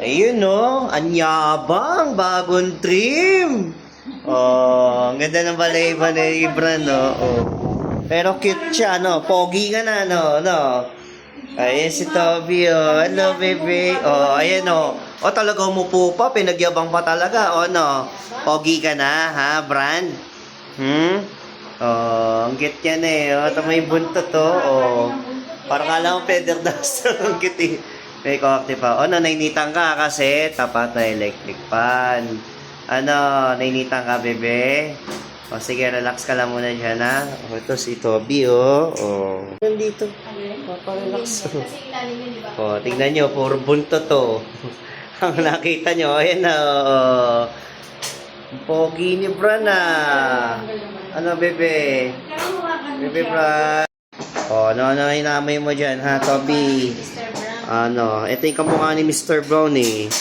Ayun, no? Anyabang, bagong trim. Oh, ang ganda ng balay-balay ni Ibra, no? Oh. Pero cute siya, no? Pogi ka na, no? No? Ayan si Toby, oh. Hello, baby. Oh, ayan, oh. Oh, talaga umupo pa. Pinagyabang pa talaga. Oh, no? Pogi ka na, ha, Brand? Oh, ang cute yan, eh. Oh, ito may buntot, oh. Oh. Parang kala mo feather duster. Ang cute, eh. May cocktail pa. Oh, no, nainitan ka kasi tapat na electric fan. Ano, nainitan ka, bebe? O, sige, relax ka lang muna dyan, ha? O, ito si Toby, oh. O, nandito. Paparelax. O, tingnan nyo, puro buntot, to. Ang nakita nyo, ayan na, oh. Pogi ni Bran, Ano, bebe? Bebe, Bran. O, ano inamay mo dyan, ha, Toby? Ano, ito yung kamukha ni Mr. Brown, eh.